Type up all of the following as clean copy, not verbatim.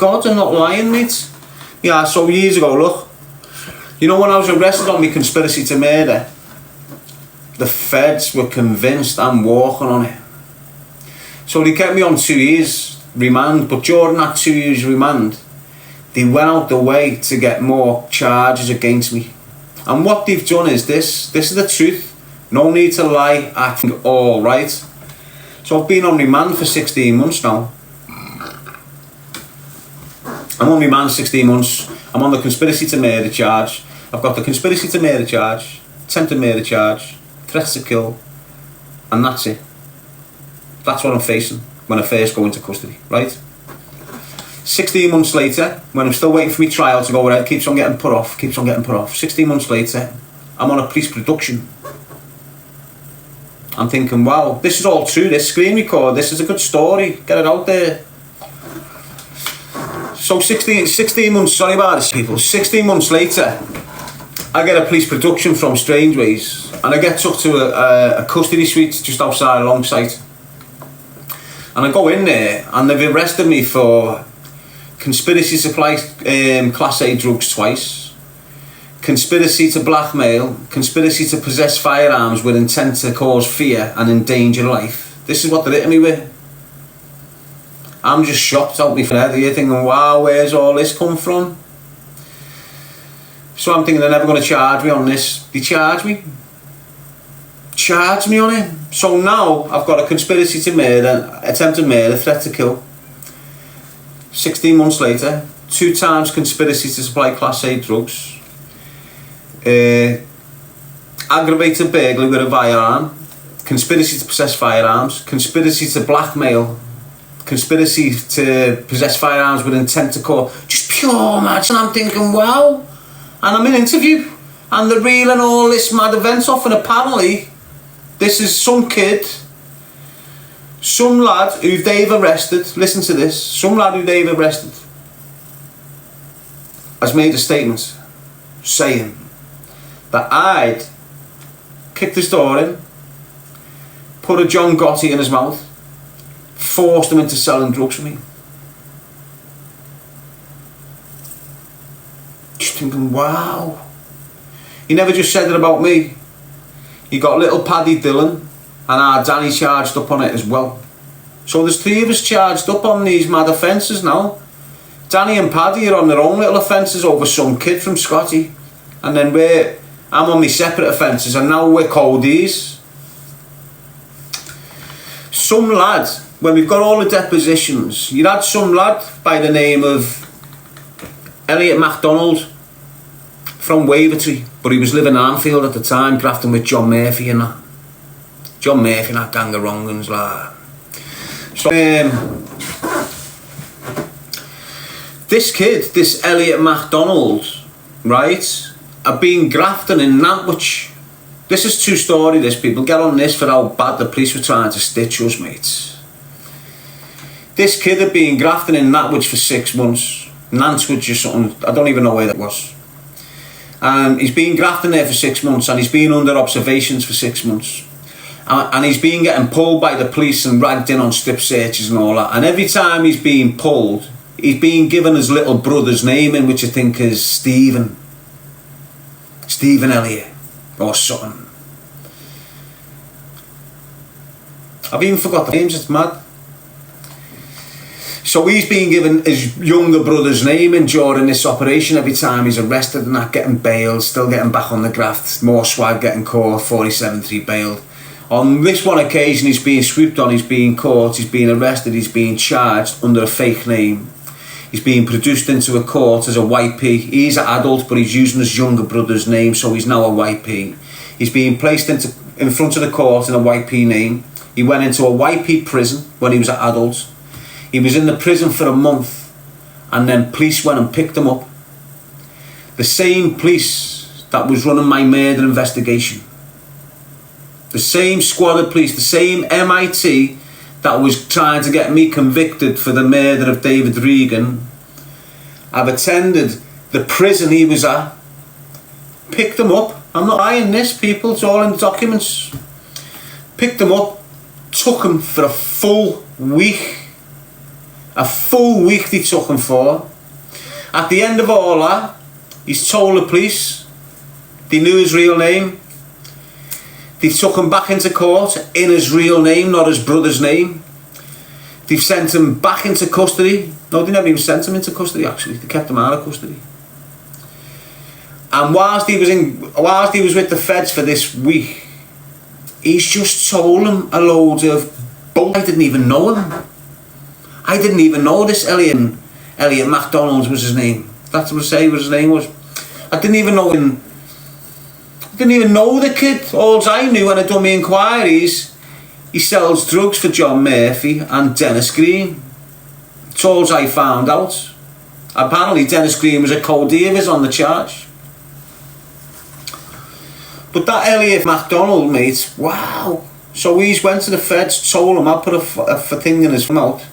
God, I'm not lying, mate. Yeah, so years ago, look. You know when I was arrested on me conspiracy to murder, the feds were convinced I'm walking on it. So they kept me on 2 years remand, but during that 2 years remand, they went out the way to get more charges against me. And what they've done is this is the truth. No need to lie, acting all right. So I've been on remand for 16 months now. I'm on remand 16 months. I'm on the conspiracy to murder charge. I've got the conspiracy to murder charge, attempted murder charge, threats to kill, and that's it. That's what I'm facing when I first go into custody, right? 16 months later, when I'm still waiting for my trial to go ahead, keeps on getting put off. 16 months later, I'm on a police production. I'm thinking, wow, this is all true, this screen record, this is a good story, get it out there. So 16 months, sorry about this people, 16 months later, I get a police production from Strangeways, and I get took to a custody suite just outside Longside. And I go in there, and they've arrested me for conspiracy to supply Class A drugs twice, conspiracy to blackmail, conspiracy to possess firearms with intent to cause fear and endanger life. This is what they're hitting me with. I'm just shocked out my head here thinking, wow, where's all this come from? So I'm thinking they're never going to charge me on this. They charge me on it. So now I've got a conspiracy to murder, attempted murder, threat to kill. 16 months later, 2 times conspiracy to supply Class A drugs, aggravated burglary with a firearm, conspiracy to possess firearms, conspiracy to blackmail, conspiracy to possess firearms with intent to cause, just pure match. And I'm thinking, wow. And I'm in interview, and they're reeling all this mad events off, and apparently this is some kid, some lad who they've arrested, listen to this, some lad who they've arrested has made a statement saying that I'd kicked his door in, put a John Gotti in his mouth, forced him into selling drugs for me. Just thinking, wow. He never just said it about me. He got little Paddy Dillon and our Danny charged up on it as well. So there's 3 of us charged up on these mad offences now. Danny and Paddy are on their own little offences over some kid from Scotty. And then I'm on my separate offences, and now we're coldies. Some lad, when we've got all the depositions, you had some lad by the name of Elliot MacDonald from Wavertree, but he was living in Anfield at the time, grafting with John Murphy and that. John Murphy and that gang of wrong'uns, like. So, this kid, this Elliot MacDonald, right, have been grafting in Nantwich. This is true story, this, people. Get on this for how bad the police were trying to stitch us, mates. This kid had been grafting in Nantwich for 6 months. Nantwich or something, I don't even know where that was. He's been grafting there for 6 months, and he's been under observations for 6 months. And he's been getting pulled by the police and dragged in on strip searches and all that. And every time he's been pulled, he's been given his little brother's name in, which I think is Stephen Elliott or something. I've even forgot the names, it's mad. So he's been given his younger brother's name in during this operation every time he's arrested and that, getting bailed, still getting back on the graft, more swag getting caught, 47-3 bailed. On this one occasion he's being swooped on, he's being caught, he's being arrested, he's being charged under a fake name. He's being produced into a court as a YP. He's an adult, but he's using his younger brother's name, so he's now a YP. He's being placed in front of the court in a YP name. He went into a YP prison when he was an adult. He was in the prison for a month, and then police went and picked him up. The same police that was running my murder investigation. The same squad of police, the same MIT that was trying to get me convicted for the murder of David Regan. I've attended the prison he was at, picked him up. I'm not lying this, people, it's all in the documents. Picked him up, took him for a full week A full week they took him for. At the end of all that, he's told the police. They knew his real name. They took him back into court in his real name, not his brother's name. They've sent him back into custody. No, they never even sent him into custody, actually. They kept him out of custody. And whilst he was with the feds for this week, he's just told them a load of bull. I didn't even know him. I didn't even know this Elliot MacDonald was his name. That's what I say what his name was. I didn't even know him. I didn't even know the kid. All I knew when I done my inquiries, he sells drugs for John Murphy and Dennis Green. That's all I found out. Apparently Dennis Green was a co-D of his on the charge. But that Elliot MacDonald, mate, wow. So he's went to the feds, told him I'll put a thing in his mouth.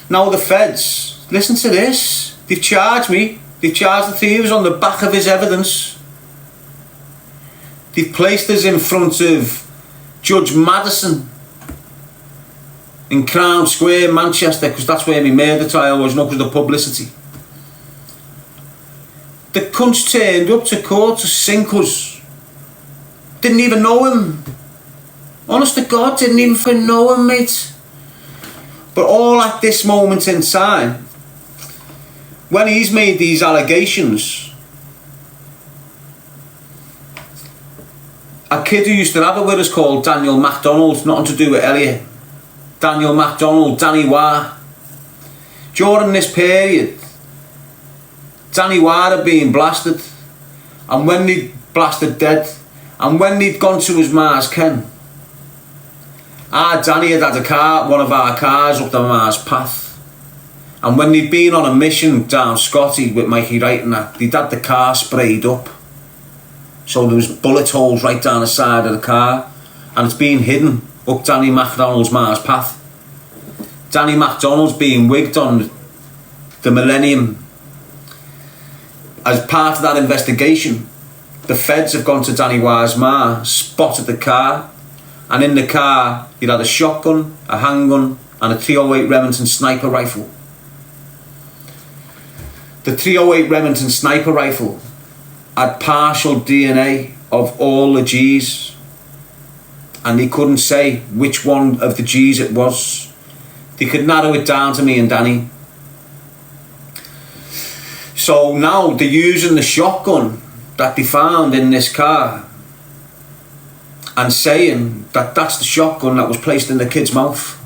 Now the feds, listen to this. They've charged me. They've charged the three of us on the back of his evidence. They've placed us in front of Judge Madison in Crown Square, Manchester, because that's where my murder trial was, not because of the publicity. The cunts turned up to court to sink us. Didn't even know him. Honest to God, didn't even fucking know him, mate. But all at this moment in time, when he's made these allegations, a kid who used to have it with us called Daniel MacDonald, nothing to do with Elliot. Daniel MacDonald, Danny Wah. During this period, Danny Wah had been blasted. And when he'd blasted dead, and when he'd gone to his Mars Ken, Danny had a car, one of our cars up the Mars path. And when they'd been on a mission down Scotty with Mikey Wright and that, they'd had the car sprayed up. So there was bullet holes right down the side of the car. And it's been hidden up Danny MacDonald's Mars path. Danny MacDonald's being wigged on the Millennium. As part of that investigation, the feds have gone to Danny Wah's Mars, spotted the car, and in the car he'd had a shotgun, a handgun and a 308 Remington sniper rifle. The 308 Remington sniper rifle had partial DNA of all the G's, and they couldn't say which one of the G's it was. They could narrow it down to me and Danny. So now they're using the shotgun that they found in this car and saying that that's the shotgun that was placed in the kid's mouth.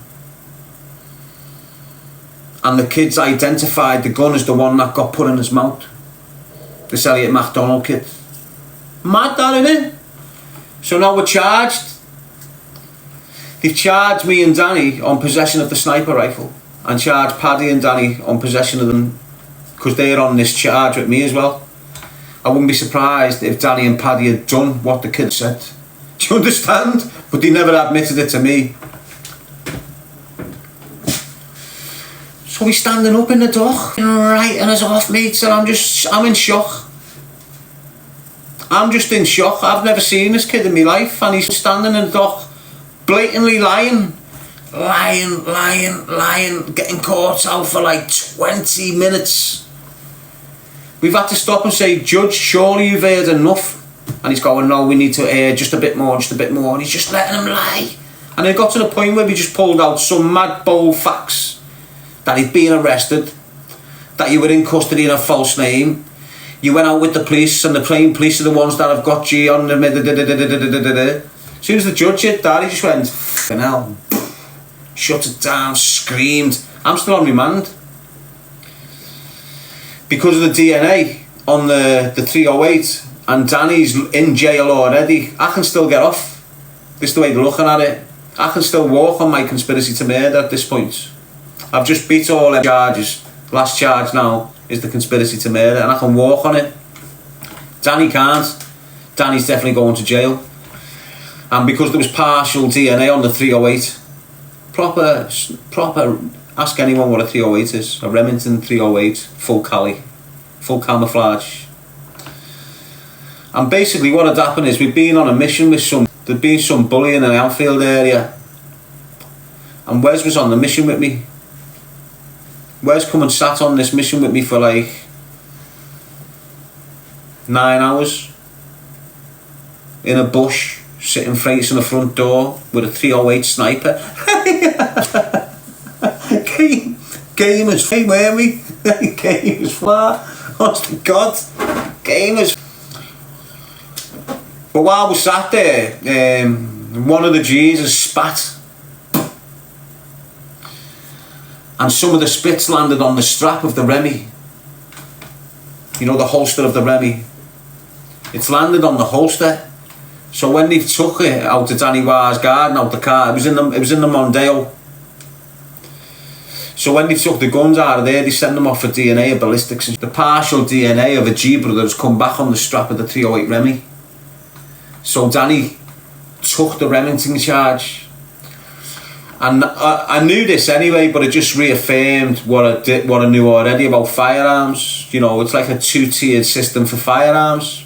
And the kids identified the gun as the one that got put in his mouth. This Elliot MacDonald kid. Mad that, innit? So now we're charged. They've charged me and Danny on possession of the sniper rifle, and charged Paddy and Danny on possession of them, because they're on this charge with me as well. I wouldn't be surprised if Danny and Paddy had done what the kid said. Do you understand? But they never admitted it to me. So he's standing up in the dock, writing us off, mates, and I'm in shock. I'm just in shock. I've never seen this kid in my life, and he's standing in the dock, blatantly lying, getting caught out for like 20 minutes. We've had to stop and say, Judge, surely you've heard enough. And he's going, no, we need to hear just a bit more. And he's just letting him lie. And it got to the point where we just pulled out some mad bold facts. That he'd been arrested, that you were in custody in a false name, you went out with the police, and the plain police are the ones that have got G on the As soon as the judge hit that, he just went, f***ing hell, shut it down, screamed. I'm still on remand. Because of the DNA on the 308, and Danny's in jail already, I can still get off. This is the way they're looking at it. I can still walk on my conspiracy to murder at this point. I've just beat all the charges. Last charge now is the conspiracy to murder, and I can walk on it. Danny can't. Danny's definitely going to jail. And because there was partial DNA on the 308, proper, ask anyone what a 308 is. A Remington 308, full cali, full camouflage. And basically what had happened is we'd been on a mission with there'd been some bullying in the Anfield area. And Wes was on the mission with me. Wes come and sat on this mission with me for like 9 hours in a bush, sitting facing the front door with a 308 sniper. Game as far, weren't we? Game as far. Honest to God, game as. But while we sat there, one of the G's has spat, and some of the spits landed on the strap of the Remy. You know, the holster of the Remy. It's landed on the holster. So when they took it out of Danny Wire's garden, out the car, it was in the Mondeo. So when they took the guns out of there, they sent them off for DNA and ballistics. The partial DNA of a G brother has come back on the strap of the 308 Remy. So Danny took the Remington charge. And I knew this anyway, but it just reaffirmed what I knew already about firearms. You know, it's like a 2-tiered system for firearms.